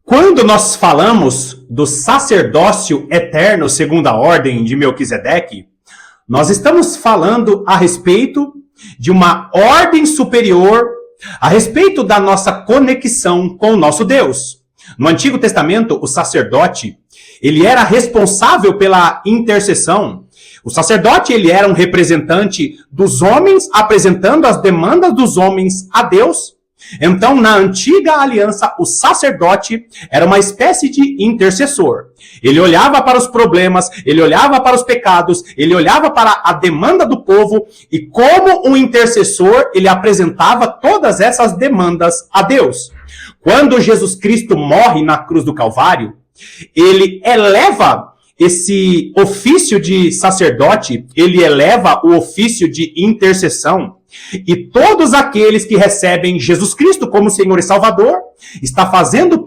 Quando nós falamos do sacerdócio eterno segundo a ordem de Melquisedeque, nós estamos falando a respeito de uma ordem superior, a respeito da nossa conexão com o nosso Deus. No Antigo Testamento, o sacerdote, ele era responsável pela intercessão. O sacerdote, ele era um representante dos homens, apresentando as demandas dos homens a Deus. Então, na antiga aliança, o sacerdote era uma espécie de intercessor. Ele olhava para os problemas, ele olhava para os pecados, ele olhava para a demanda do povo e, como um intercessor, ele apresentava todas essas demandas a Deus. Quando Jesus Cristo morre na cruz do Calvário, ele eleva esse ofício de sacerdote, ele eleva o ofício de intercessão. E todos aqueles que recebem Jesus Cristo como Senhor e Salvador está fazendo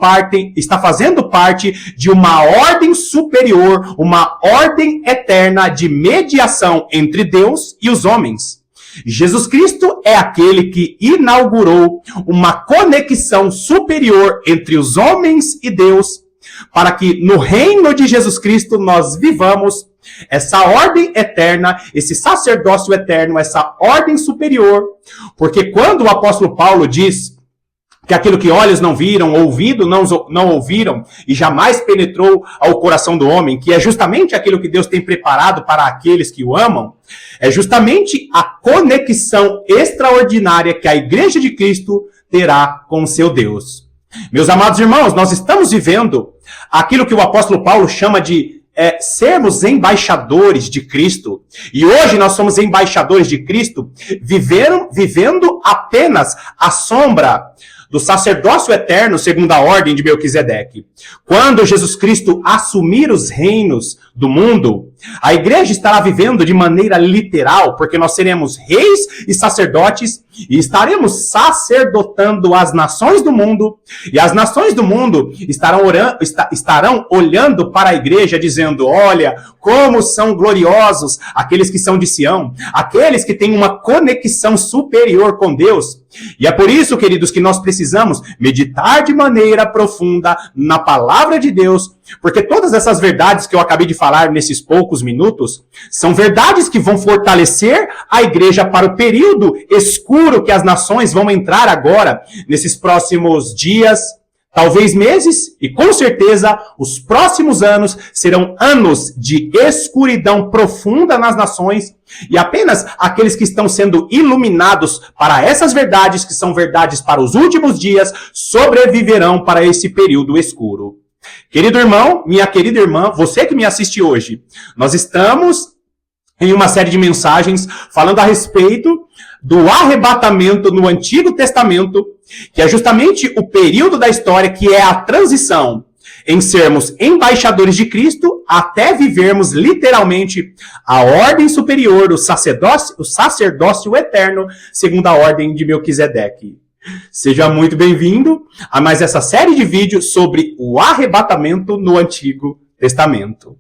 parte de uma ordem superior, uma ordem eterna de mediação entre Deus e os homens. Jesus Cristo é aquele que inaugurou uma conexão superior entre os homens e Deus, para que no reino de Jesus Cristo nós vivamos essa ordem eterna, esse sacerdócio eterno, essa ordem superior. Porque quando o apóstolo Paulo diz que aquilo que olhos não viram, ouvido não ouviram e jamais penetrou ao coração do homem, que é justamente aquilo que Deus tem preparado para aqueles que o amam, é justamente a conexão extraordinária que a Igreja de Cristo terá com o seu Deus. Meus amados irmãos, nós estamos vivendo aquilo que o apóstolo Paulo chama de sermos embaixadores de Cristo. E hoje nós somos embaixadores de Cristo, vivendo apenas à sombra do sacerdócio eterno segundo a ordem de Melquisedeque. Quando Jesus Cristo assumir os reinos do mundo, a igreja estará vivendo de maneira literal, porque nós seremos reis e sacerdotes e estaremos sacerdotando as nações do mundo, e as nações do mundo estarão olhando para a igreja dizendo: olha, como são gloriosos aqueles que são de Sião, aqueles que têm uma conexão superior com Deus. E é por isso, queridos, que nós precisamos meditar de maneira profunda na palavra de Deus, porque todas essas verdades que eu acabei de falar nesses poucos minutos são verdades que vão fortalecer a igreja para o período escuro que as nações vão entrar agora, nesses próximos dias, talvez meses, e com certeza os próximos anos serão anos de escuridão profunda nas nações, e apenas aqueles que estão sendo iluminados para essas verdades, que são verdades para os últimos dias, sobreviverão para esse período escuro. Querido irmão, minha querida irmã, você que me assiste hoje, nós estamos em uma série de mensagens falando a respeito do arrebatamento no Antigo Testamento, que é justamente o período da história que é a transição em sermos embaixadores de Cristo até vivermos literalmente a ordem superior, o sacerdócio eterno, segundo a ordem de Melquisedeque. Seja muito bem-vindo a mais essa série de vídeos sobre o arrebatamento no Antigo Testamento.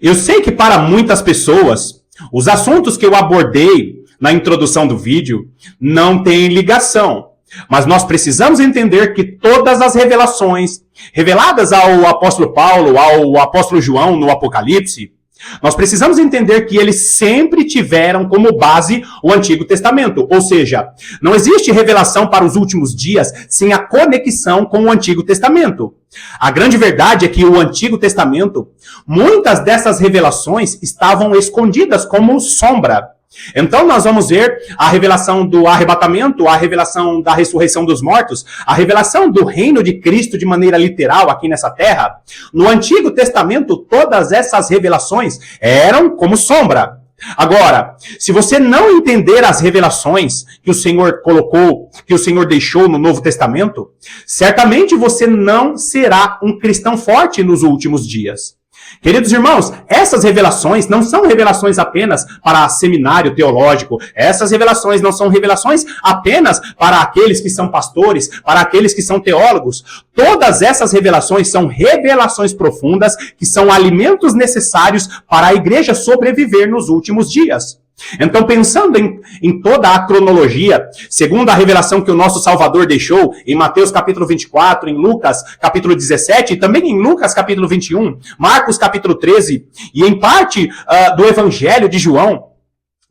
Eu sei que para muitas pessoas, os assuntos que eu abordei na introdução do vídeo não têm ligação, mas nós precisamos entender que todas as revelações reveladas ao apóstolo Paulo, ao apóstolo João no Apocalipse, nós precisamos entender que eles sempre tiveram como base o Antigo Testamento. Ou seja, não existe revelação para os últimos dias sem a conexão com o Antigo Testamento. A grande verdade é que o Antigo Testamento, muitas dessas revelações estavam escondidas como sombra. Então nós vamos ver a revelação do arrebatamento, a revelação da ressurreição dos mortos, a revelação do reino de Cristo de maneira literal aqui nessa terra. No Antigo Testamento, todas essas revelações eram como sombra. Agora, se você não entender as revelações que o Senhor colocou, que o Senhor deixou no Novo Testamento, certamente você não será um cristão forte nos últimos dias. Queridos irmãos, essas revelações não são revelações apenas para seminário teológico. Essas revelações não são revelações apenas para aqueles que são pastores, para aqueles que são teólogos. Todas essas revelações são revelações profundas que são alimentos necessários para a igreja sobreviver nos últimos dias. Então, pensando em toda a cronologia, segundo a revelação que o nosso Salvador deixou em Mateus capítulo 24, em Lucas capítulo 17, e também em Lucas capítulo 21, Marcos capítulo 13, e em parte do Evangelho de João,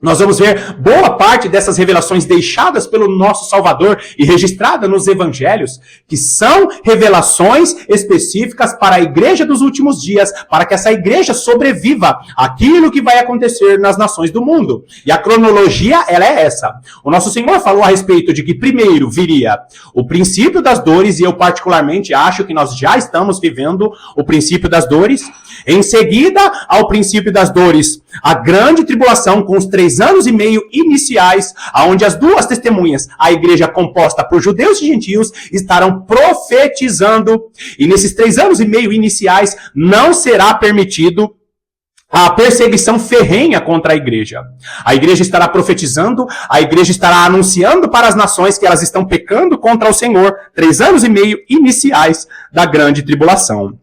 nós vamos ver boa parte dessas revelações deixadas pelo nosso Salvador e registradas nos evangelhos, que são revelações específicas para a igreja dos últimos dias, para que essa igreja sobreviva àquilo que vai acontecer nas nações do mundo. E a cronologia, ela é essa. O nosso Senhor falou a respeito de que primeiro viria o princípio das dores, e eu particularmente acho que nós já estamos vivendo o princípio das dores. Em seguida ao princípio das dores, a grande tribulação com os 3 anos e meio iniciais, onde as duas testemunhas, a igreja composta por judeus e gentios, estarão profetizando. E nesses 3 anos e meio iniciais não será permitido a perseguição ferrenha contra a igreja. A igreja estará profetizando, a igreja estará anunciando para as nações que elas estão pecando contra o Senhor. 3 anos e meio iniciais da grande tribulação.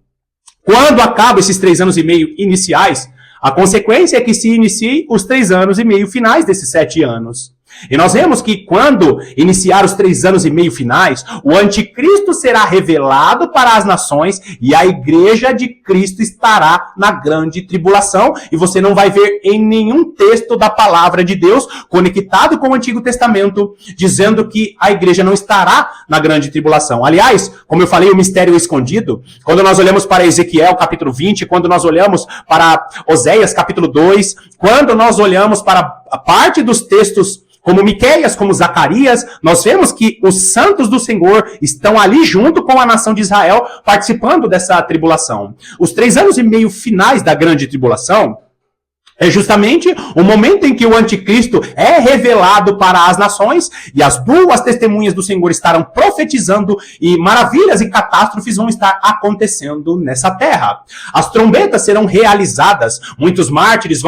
Quando acabam esses 3 anos e meio iniciais, a consequência é que se inicie os 3 anos e meio finais desses 7 anos. E nós vemos que quando iniciar os 3 anos e meio finais, o anticristo será revelado para as nações e a igreja de Cristo estará na grande tribulação. E você não vai ver em nenhum texto da palavra de Deus conectado com o Antigo Testamento, dizendo que a igreja não estará na grande tribulação. Aliás, como eu falei, o mistério escondido, quando nós olhamos para Ezequiel capítulo 20, quando nós olhamos para Oséias capítulo 2, quando nós olhamos para a parte dos textos como Miqueias, como Zacarias, nós vemos que os santos do Senhor estão ali junto com a nação de Israel, participando dessa tribulação. Os 3 anos e meio finais da grande tribulação é justamente o momento em que o anticristo é revelado para as nações e as duas testemunhas do Senhor estarão profetizando e maravilhas e catástrofes vão estar acontecendo nessa terra. As trombetas serão realizadas, muitos mártires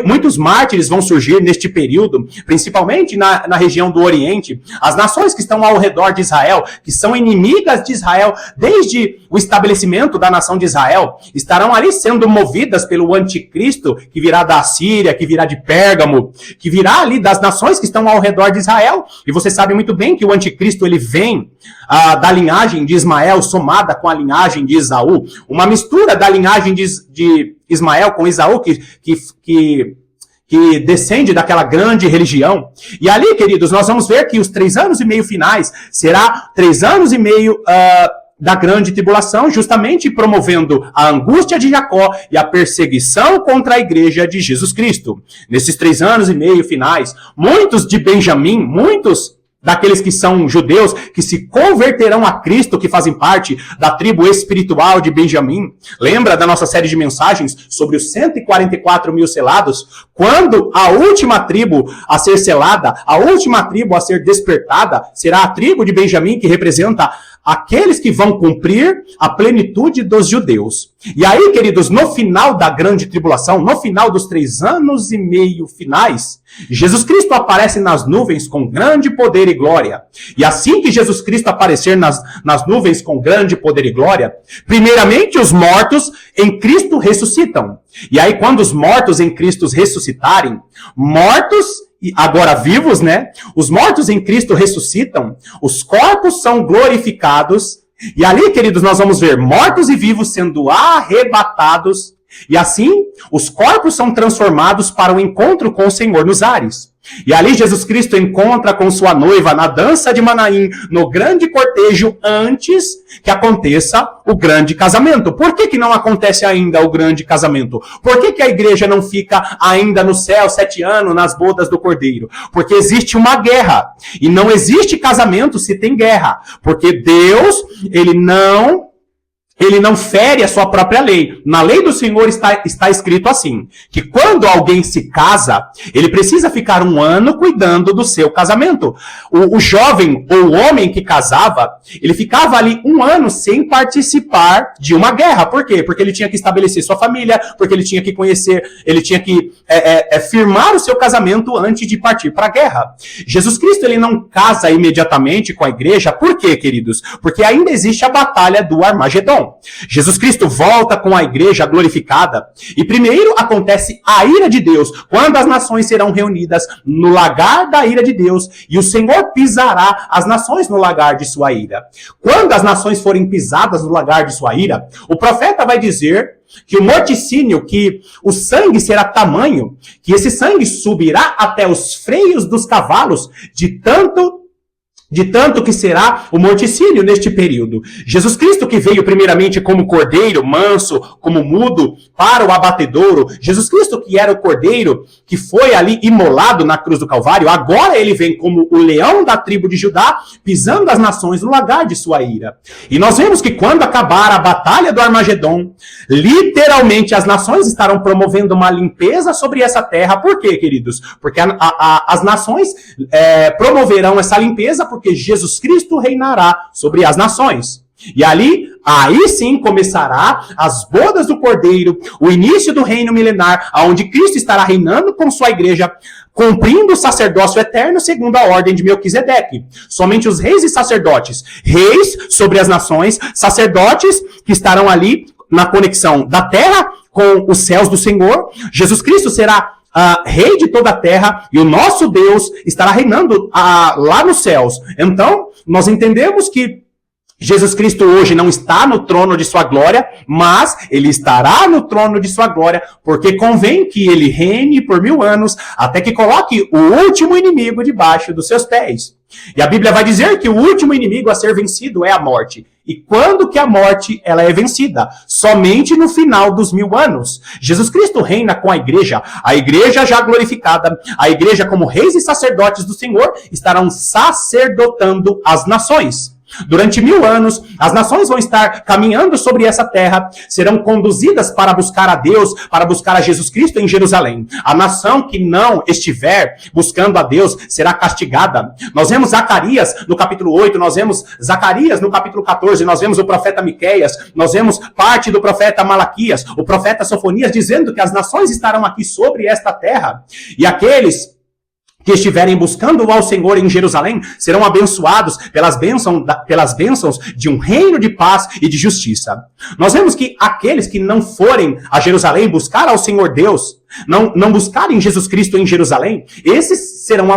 muitos mártires vão surgir neste período, principalmente na região do Oriente. As nações que estão ao redor de Israel, que são inimigas de Israel desde o estabelecimento da nação de Israel, estarão ali sendo movidas pelo anticristo, que virá da Assíria, que virá de Pérgamo, que virá ali das nações que estão ao redor de Israel. E você sabe muito bem que o anticristo ele vem da linhagem de Ismael somada com a linhagem de Esaú, uma mistura da linhagem de Ismael com Esaú, que descende daquela grande religião. E ali, queridos, nós vamos ver que os 3 anos e meio finais será 3 anos e meio da grande tribulação, justamente promovendo a angústia de Jacó e a perseguição contra a igreja de Jesus Cristo. Nesses 3 anos e meio finais, muitos de Benjamim, muitos daqueles que são judeus, que se converterão a Cristo, que fazem parte da tribo espiritual de Benjamim. Lembra da nossa série de mensagens sobre os 144 mil selados? Quando a última tribo a ser selada, a última tribo a ser despertada, será a tribo de Benjamim, que representa aqueles que vão cumprir a plenitude dos judeus. E aí, queridos, no final da grande tribulação, no final dos 3 anos e meio finais, Jesus Cristo aparece nas nuvens com grande poder e glória. E assim que Jesus Cristo aparecer nas nuvens com grande poder e glória, primeiramente os mortos em Cristo ressuscitam. E aí, quando os mortos em Cristo ressuscitarem, mortos e agora vivos, né? Os mortos em Cristo ressuscitam, os corpos são glorificados, e ali, queridos, nós vamos ver mortos e vivos sendo arrebatados, e assim, os corpos são transformados para o encontro com o Senhor nos ares. E ali Jesus Cristo encontra com sua noiva na dança de Manaim, no grande cortejo, antes que aconteça o grande casamento. Por que não acontece ainda o grande casamento? Por que a igreja não fica ainda no céu 7 anos nas bodas do Cordeiro? Porque existe uma guerra. E não existe casamento se tem guerra. Porque Deus, Ele não fere a sua própria lei. Na lei do Senhor está escrito assim, que quando alguém se casa, ele precisa ficar 1 ano cuidando do seu casamento. O jovem ou o homem que casava, ele ficava ali 1 ano sem participar de uma guerra. Por quê? Porque ele tinha que estabelecer sua família, porque ele tinha que conhecer, ele tinha que firmar o seu casamento antes de partir para a guerra. Jesus Cristo, ele não casa imediatamente com a igreja. Por quê, queridos? Porque ainda existe a batalha do Armagedon. Armagedon. Jesus Cristo volta com a igreja glorificada e primeiro acontece a ira de Deus, quando as nações serão reunidas no lagar da ira de Deus e o Senhor pisará as nações no lagar de sua ira. Quando as nações forem pisadas no lagar de sua ira, o profeta vai dizer que o morticínio, que o sangue será tamanho, que esse sangue subirá até os freios dos cavalos, de tanto que será o morticínio neste período. Jesus Cristo, que veio primeiramente como cordeiro manso, como mudo, para o abatedouro. Jesus Cristo, que era o cordeiro, que foi ali imolado na cruz do Calvário, agora ele vem como o leão da tribo de Judá, pisando as nações no lagar de sua ira. E nós vemos que quando acabar a batalha do Armagedon, literalmente as nações estarão promovendo uma limpeza sobre essa terra. Por quê, queridos? Porque as nações promoverão essa limpeza porque Jesus Cristo reinará sobre as nações. E aí sim começará as bodas do Cordeiro, o início do reino milenar, onde Cristo estará reinando com sua igreja, cumprindo o sacerdócio eterno segundo a ordem de Melquisedeque. Somente os reis e sacerdotes, reis sobre as nações, sacerdotes que estarão ali na conexão da terra com os céus do Senhor. Jesus Cristo será rei de toda a terra, e o nosso Deus estará reinando lá nos céus. Então, nós entendemos que Jesus Cristo hoje não está no trono de sua glória, mas ele estará no trono de sua glória, porque convém que ele reine por 1000 anos, até que coloque o último inimigo debaixo dos seus pés. E a Bíblia vai dizer que o último inimigo a ser vencido é a morte. E quando que a morte ela é vencida? Somente no final dos 1000 anos. Jesus Cristo reina com a igreja já glorificada, a igreja como reis e sacerdotes do Senhor estarão sacerdotando as nações. Durante 1000 anos, as nações vão estar caminhando sobre essa terra, serão conduzidas para buscar a Deus, para buscar a Jesus Cristo em Jerusalém. A nação que não estiver buscando a Deus será castigada. Nós vemos Zacarias no capítulo 8, nós vemos Zacarias no capítulo 14, nós vemos o profeta Miqueias, nós vemos parte do profeta Malaquias, o profeta Sofonias dizendo que as nações estarão aqui sobre esta terra. E aqueles que estiverem buscando ao Senhor em Jerusalém serão abençoados pelas bênçãos de um reino de paz e de justiça. Nós vemos que aqueles que não forem a Jerusalém buscar ao Senhor Deus, não buscarem Jesus Cristo em Jerusalém, esses serão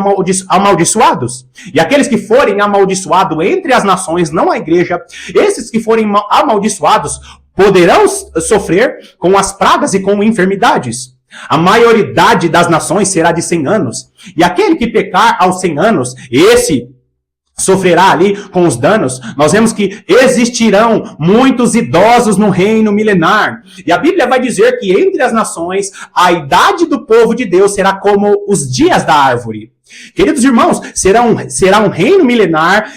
amaldiçoados. E aqueles que forem amaldiçoados entre as nações, não a igreja, esses que forem amaldiçoados poderão sofrer com as pragas e com enfermidades. A maioridade das nações será de 100 anos. E aquele que pecar aos 100 anos, esse sofrerá ali com os danos. Nós vemos que existirão muitos idosos no reino milenar. E a Bíblia vai dizer que entre as nações, a idade do povo de Deus será como os dias da árvore. Queridos irmãos, será um reino milenar,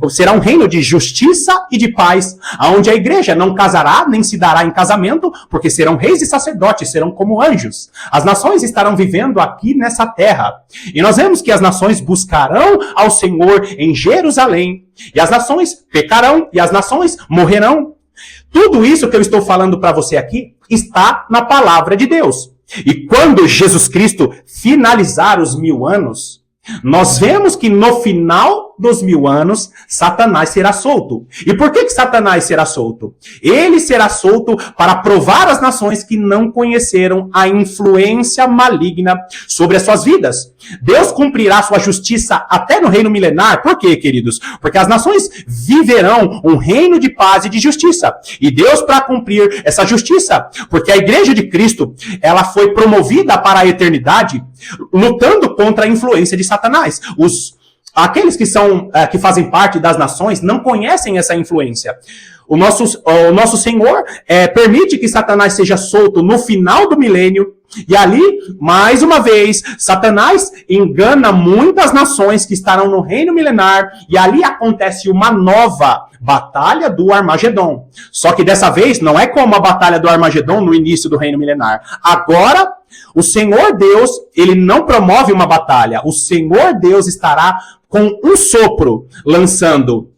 será um reino de justiça e de paz, onde a igreja não casará nem se dará em casamento, porque serão reis e sacerdotes, serão como anjos. As nações estarão vivendo aqui nessa terra. E nós vemos que as nações buscarão ao Senhor em Jerusalém, e as nações pecarão, e as nações morrerão. Tudo isso que eu estou falando para você aqui está na palavra de Deus. E quando Jesus Cristo finalizar os 1000 anos, nós vemos que no final dos 1000 anos, Satanás será solto. E por que Satanás será solto? Ele será solto para provar às nações que não conheceram a influência maligna sobre as suas vidas. Deus cumprirá sua justiça até no reino milenar. Por quê, queridos? Porque as nações viverão um reino de paz e de justiça. E Deus, para cumprir essa justiça, porque a igreja de Cristo, ela foi promovida para a eternidade, lutando contra a influência de Satanás. Aqueles que fazem parte das nações não conhecem essa influência. O nosso Senhor permite que Satanás seja solto no final do milênio. E ali, mais uma vez, Satanás engana muitas nações que estarão no reino milenar. E ali acontece uma nova batalha do Armagedon. Só que dessa vez não é como a batalha do Armagedon no início do reino milenar. Agora, o Senhor Deus, ele não promove uma batalha. O Senhor Deus estará com um sopro lançando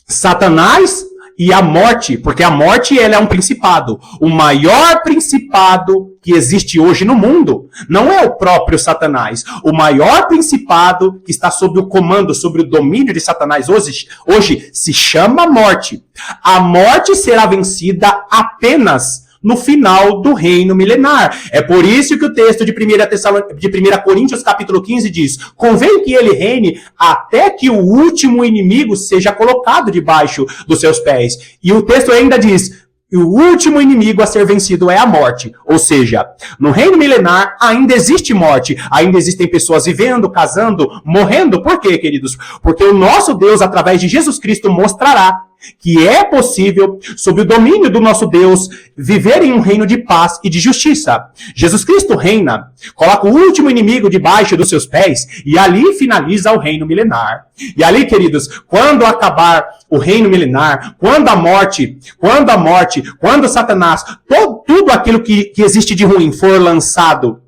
Satanás e a morte, porque a morte ela é um principado. O maior principado que existe hoje no mundo não é o próprio Satanás. O maior principado que está sob o comando, sobre o domínio de Satanás hoje se chama morte. A morte será vencida apenas no final do reino milenar. É por isso que o texto de 1 Coríntios capítulo 15 diz: convém que ele reine até que o último inimigo seja colocado debaixo dos seus pés. E o texto ainda diz: e o último inimigo a ser vencido é a morte. Ou seja, no reino milenar ainda existe morte. Ainda existem pessoas vivendo, casando, morrendo. Por quê, queridos? Porque o nosso Deus, através de Jesus Cristo, mostrará que é possível, sob o domínio do nosso Deus, viver em um reino de paz e de justiça. Jesus Cristo reina, coloca o último inimigo debaixo dos seus pés e ali finaliza o reino milenar. E ali, queridos, quando acabar o reino milenar, quando Satanás, tudo aquilo que existe de ruim for lançado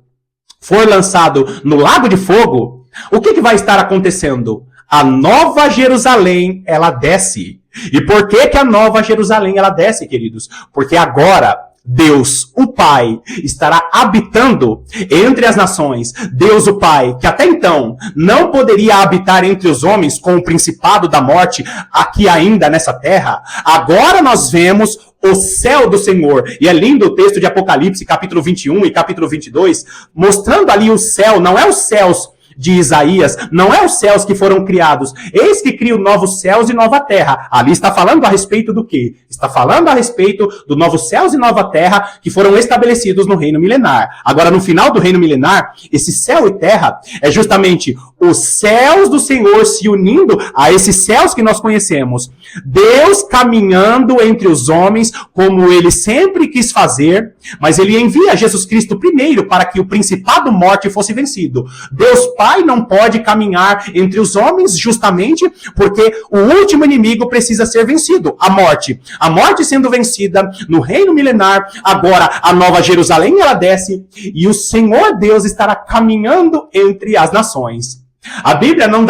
no lago de fogo, o que vai estar acontecendo? A Nova Jerusalém, ela desce. E por que a Nova Jerusalém, ela desce, queridos? Porque agora Deus, o Pai, estará habitando entre as nações. Deus, o Pai, que até então não poderia habitar entre os homens com o principado da morte aqui ainda nessa terra, agora nós vemos o céu do Senhor. E é lindo o texto de Apocalipse, capítulo 21 e capítulo 22, mostrando ali o céu, não é os céus de Isaías, não é os céus que foram criados. Eis que crio novos céus e nova terra. Ali está falando a respeito do quê? Está falando a respeito do novos céus e nova terra que foram estabelecidos no reino milenar. Agora, no final do reino milenar, esse céu e terra é justamente os céus do Senhor se unindo a esses céus que nós conhecemos. Deus caminhando entre os homens como ele sempre quis fazer, mas ele envia Jesus Cristo primeiro para que o principado morte fosse vencido. Deus Pai não pode caminhar entre os homens justamente porque o último inimigo precisa ser vencido, a morte. A morte sendo vencida no reino milenar, agora a Nova Jerusalém ela desce e o Senhor Deus estará caminhando entre as nações. A Bíblia não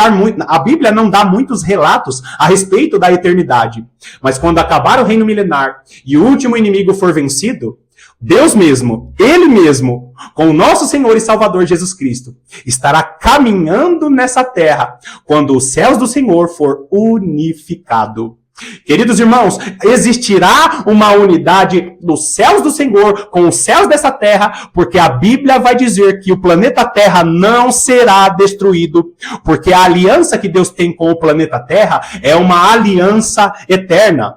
dá muitos relatos a respeito da eternidade, mas quando acabar o reino milenar e o último inimigo for vencido, Deus mesmo, Ele mesmo, com o nosso Senhor e Salvador Jesus Cristo, estará caminhando nessa terra quando os céus do Senhor for unificado. Queridos irmãos, existirá uma unidade dos céus do Senhor com os céus dessa terra, porque a Bíblia vai dizer que o planeta Terra não será destruído, porque a aliança que Deus tem com o planeta Terra é uma aliança eterna.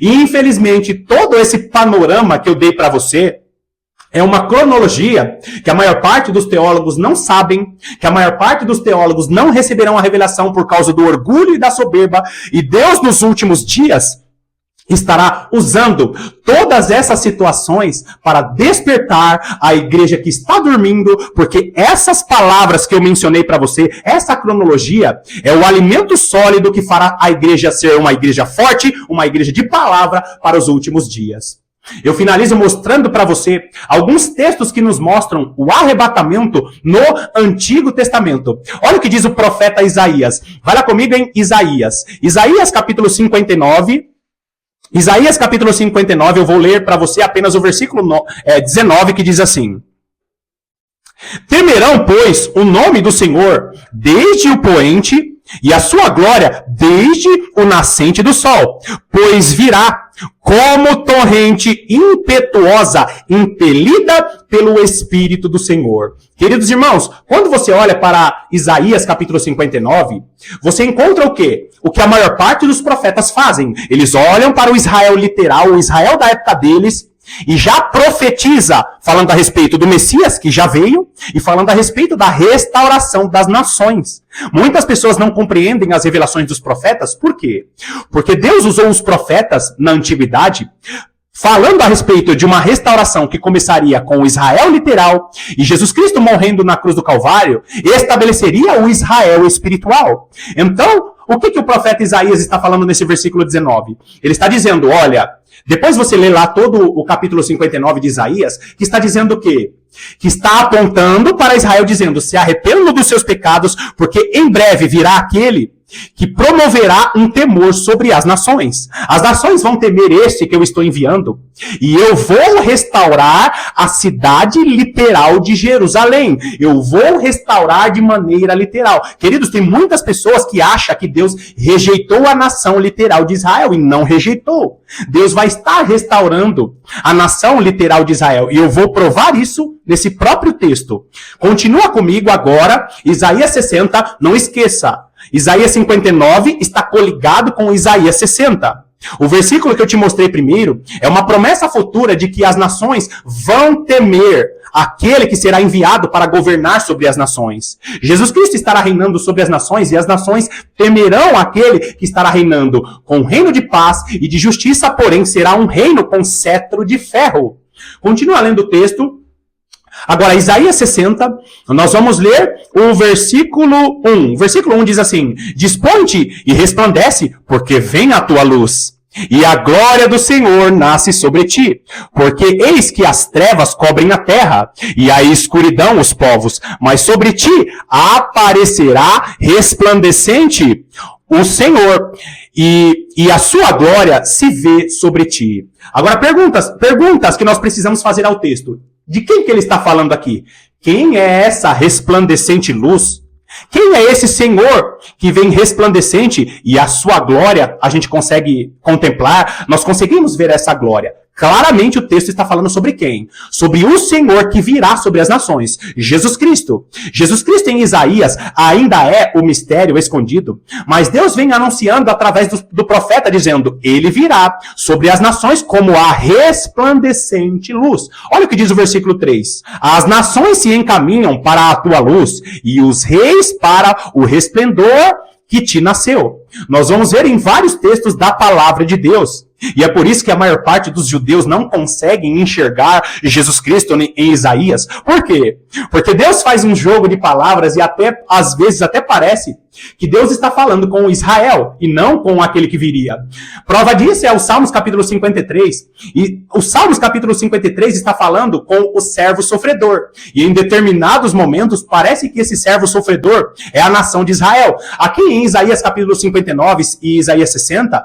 E infelizmente todo esse panorama que eu dei para você é uma cronologia que a maior parte dos teólogos não sabem, que a maior parte dos teólogos não receberão a revelação por causa do orgulho e da soberba, e Deus nos últimos dias estará usando todas essas situações para despertar a igreja que está dormindo, porque essas palavras que eu mencionei para você, essa cronologia, é o alimento sólido que fará a igreja ser uma igreja forte, uma igreja de palavra para os últimos dias. Eu finalizo mostrando para você alguns textos que nos mostram o arrebatamento no Antigo Testamento. Olha o que diz o profeta Isaías. Vai lá comigo em Isaías. Isaías capítulo 59. Isaías capítulo 59, eu vou ler para você apenas o versículo 19, que diz assim: temerão, pois, o nome do Senhor desde o poente, e a sua glória desde o nascente do sol, pois virá como torrente impetuosa, impelida pelo Espírito do Senhor. Queridos irmãos, quando você olha para Isaías capítulo 59, você encontra o quê? O que a maior parte dos profetas fazem. Eles olham para o Israel literal, o Israel da época deles, e já profetiza, falando a respeito do Messias, que já veio, e falando a respeito da restauração das nações. Muitas pessoas não compreendem as revelações dos profetas. Por quê? Porque Deus usou os profetas na antiguidade, falando a respeito de uma restauração que começaria com o Israel literal, e Jesus Cristo morrendo na cruz do Calvário, estabeleceria o Israel espiritual. Então, o que o profeta Isaías está falando nesse versículo 19? Ele está dizendo, olha, depois você lê lá todo o capítulo 59 de Isaías, que está dizendo o quê? Que está apontando para Israel dizendo, se arrependam dos seus pecados, porque em breve virá aquele que promoverá um temor sobre as nações. As nações vão temer este que eu estou enviando, e eu vou restaurar a cidade literal de Jerusalém. Eu vou restaurar de maneira literal. Queridos, tem muitas pessoas que acham que Deus rejeitou a nação literal de Israel, e não rejeitou. Deus vai estar restaurando a nação literal de Israel, e eu vou provar isso nesse próprio texto. Continua comigo agora, Isaías 60, não esqueça. Isaías 59 está coligado com Isaías 60. O versículo que eu te mostrei primeiro é uma promessa futura de que as nações vão temer aquele que será enviado para governar sobre as nações. Jesus Cristo estará reinando sobre as nações, e as nações temerão aquele que estará reinando com reino de paz e de justiça, porém será um reino com cetro de ferro. Continua lendo o texto. Agora, Isaías 60, nós vamos ler o versículo 1. O versículo 1 diz assim: Dispõe-te e resplandece, porque vem a tua luz, e a glória do Senhor nasce sobre ti. Porque eis que as trevas cobrem a terra, e a escuridão os povos, mas sobre ti aparecerá resplandecente o Senhor, e a sua glória se vê sobre ti. Agora, perguntas que nós precisamos fazer ao texto. De quem que ele está falando aqui? Quem é essa resplandecente luz? Quem é esse Senhor que vem resplandecente, e a sua glória a gente consegue contemplar? Nós conseguimos ver essa glória. Claramente o texto está falando sobre quem? Sobre o Senhor que virá sobre as nações, Jesus Cristo. Jesus Cristo em Isaías ainda é o mistério escondido, mas Deus vem anunciando através do profeta, dizendo: ele virá sobre as nações como a resplandecente luz. Olha o que diz o versículo 3. As nações se encaminham para a tua luz, e os reis para o resplendor que te nasceu. Nós vamos ver em vários textos da palavra de Deus. E é por isso que a maior parte dos judeus não conseguem enxergar Jesus Cristo em Isaías. Por quê? Porque Deus faz um jogo de palavras, e até às vezes até parece que Deus está falando com Israel e não com aquele que viria. Prova disso é o Salmos capítulo 53. E o Salmos capítulo 53 está falando com o servo sofredor. E em determinados momentos parece que esse servo sofredor é a nação de Israel. Aqui em Isaías capítulo 59 e Isaías 60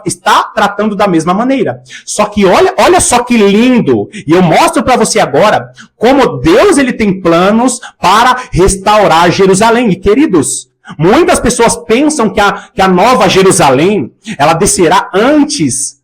está tratando da mesma maneira. Só que olha só que lindo. E eu mostro para você agora como Deus ele tem planos para restaurar Jerusalém. E queridos, muitas pessoas pensam que a nova Jerusalém, ela descerá antes,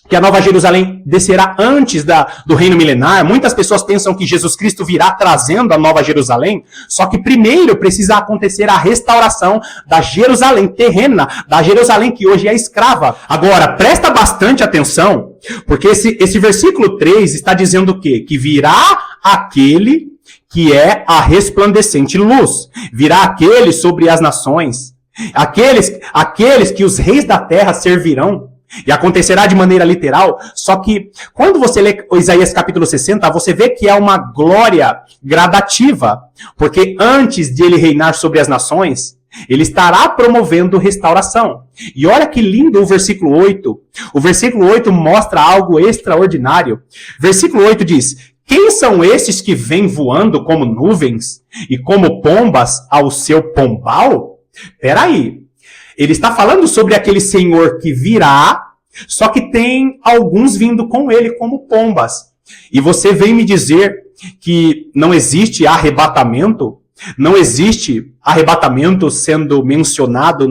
que a nova Jerusalém descerá antes do reino milenar. Muitas pessoas pensam que Jesus Cristo virá trazendo a nova Jerusalém, só que primeiro precisa acontecer a restauração da Jerusalém terrena, da Jerusalém que hoje é escrava. Agora, presta bastante atenção, porque esse versículo 3 está dizendo o quê? Que virá aquele que é a resplandecente luz. Virá aquele sobre as nações, aqueles que os reis da terra servirão. E acontecerá de maneira literal, só que quando você lê Isaías capítulo 60, você vê que é uma glória gradativa, porque antes de ele reinar sobre as nações, ele estará promovendo restauração. E olha que lindo o versículo 8. O versículo 8 mostra algo extraordinário. Versículo 8 diz: Quem são estes que vêm voando como nuvens e como pombas ao seu pombal? Peraí. Ele está falando sobre aquele Senhor que virá, só que tem alguns vindo com ele como pombas. E você vem me dizer que não existe arrebatamento? Não existe arrebatamento sendo mencionado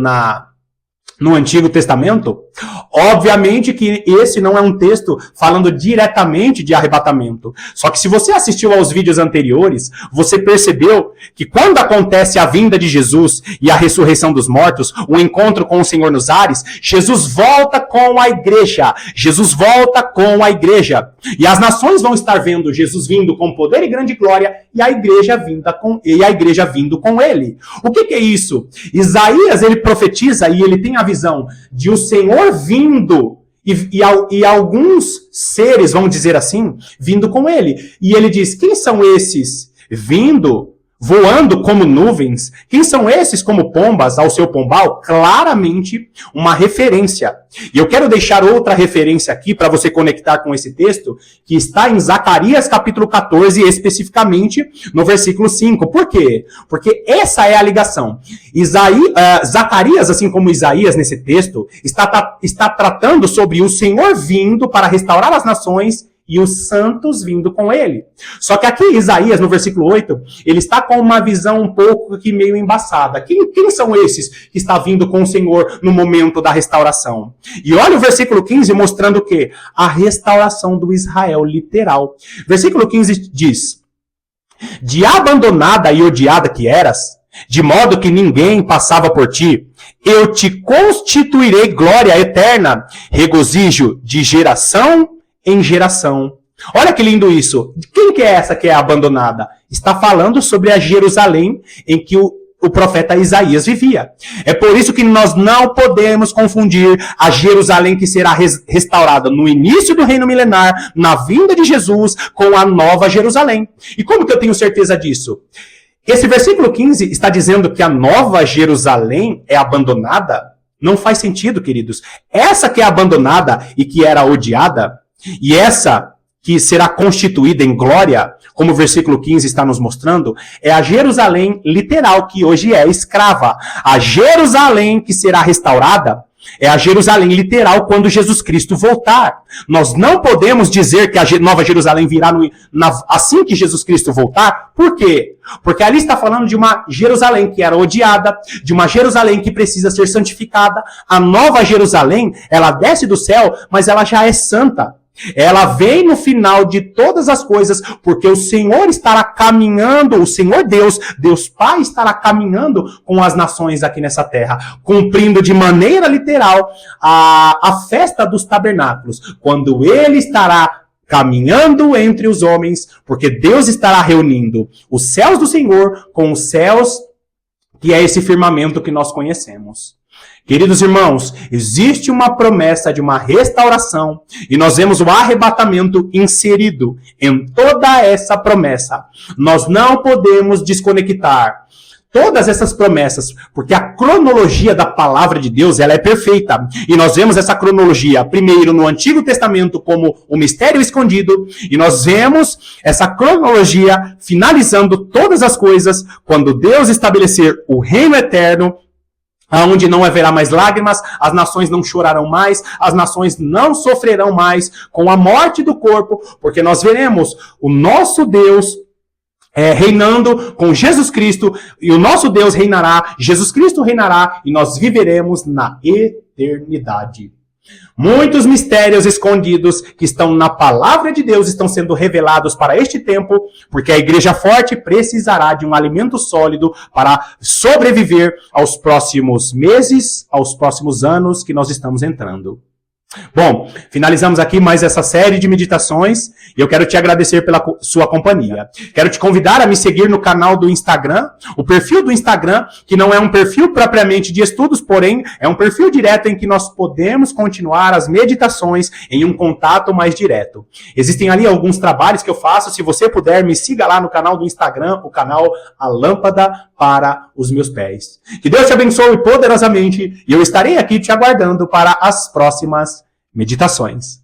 no Antigo Testamento? Obviamente que esse não é um texto falando diretamente de arrebatamento. Só que se você assistiu aos vídeos anteriores, você percebeu que quando acontece a vinda de Jesus e a ressurreição dos mortos, o encontro com o Senhor nos ares, Jesus volta com a igreja. Jesus volta com a igreja. E as nações vão estar vendo Jesus vindo com poder e grande glória, e a igreja vindo com ele. O que é isso? Isaías, ele profetiza e ele tem a visão de o Senhor vindo e alguns seres, vamos dizer assim, vindo com ele. E ele diz: quem são esses vindo voando como nuvens. Quem são esses como pombas ao seu pombal? Claramente uma referência. E eu quero deixar outra referência aqui para você conectar com esse texto, que está em Zacarias capítulo 14, especificamente no versículo 5. Por quê? Porque essa é a ligação. Zacarias, assim como Isaías nesse texto, está tratando sobre o Senhor vindo para restaurar as nações e os santos vindo com ele. Só que aqui Isaías, no versículo 8, ele está com uma visão um pouco que meio embaçada. Quem são esses que está vindo com o Senhor no momento da restauração? E olha o versículo 15 mostrando o quê? A restauração do Israel literal. Versículo 15 diz: de abandonada e odiada que eras, de modo que ninguém passava por ti, eu te constituirei glória eterna, regozijo de geração em geração. Olha que lindo isso. Quem que é essa que é abandonada? Está falando sobre a Jerusalém em que o profeta Isaías vivia. É por isso que nós não podemos confundir a Jerusalém que será restaurada no início do reino milenar, na vinda de Jesus, com a nova Jerusalém. E como que eu tenho certeza disso? Esse versículo 15 está dizendo que a nova Jerusalém é abandonada? Não faz sentido, queridos. Essa que é abandonada e que era odiada, e essa que será constituída em glória, como o versículo 15 está nos mostrando, é a Jerusalém literal, que hoje é escrava. A Jerusalém que será restaurada é a Jerusalém literal quando Jesus Cristo voltar. Nós não podemos dizer que a nova Jerusalém virá assim que Jesus Cristo voltar. Por quê? Porque ali está falando de uma Jerusalém que era odiada, de uma Jerusalém que precisa ser santificada. A nova Jerusalém, ela desce do céu, mas ela já é santa. Ela vem no final de todas as coisas, porque o Senhor estará caminhando, o Senhor Deus, Deus Pai estará caminhando com as nações aqui nessa terra, cumprindo de maneira literal a festa dos tabernáculos, quando Ele estará caminhando entre os homens, porque Deus estará reunindo os céus do Senhor com os céus, que é esse firmamento que nós conhecemos. Queridos irmãos, existe uma promessa de uma restauração e nós vemos o arrebatamento inserido em toda essa promessa. Nós não podemos desconectar todas essas promessas, porque a cronologia da palavra de Deus, ela é perfeita. E nós vemos essa cronologia primeiro no Antigo Testamento como o mistério escondido, e nós vemos essa cronologia finalizando todas as coisas quando Deus estabelecer o reino eterno, aonde não haverá mais lágrimas, as nações não chorarão mais, as nações não sofrerão mais com a morte do corpo, porque nós veremos o nosso Deus reinando com Jesus Cristo, e o nosso Deus reinará, Jesus Cristo reinará, e nós viveremos na eternidade. Muitos mistérios escondidos que estão na palavra de Deus estão sendo revelados para este tempo, porque a igreja forte precisará de um alimento sólido para sobreviver aos próximos meses, aos próximos anos que nós estamos entrando. Bom, finalizamos aqui mais essa série de meditações e eu quero te agradecer pela sua companhia. Quero te convidar a me seguir no canal do Instagram, o perfil do Instagram, que não é um perfil propriamente de estudos, porém é um perfil direto em que nós podemos continuar as meditações em um contato mais direto. Existem ali alguns trabalhos que eu faço, se você puder, me siga lá no canal do Instagram, o canal A Lâmpada para os Meus Pés. Que Deus te abençoe poderosamente e eu estarei aqui te aguardando para as próximas meditações.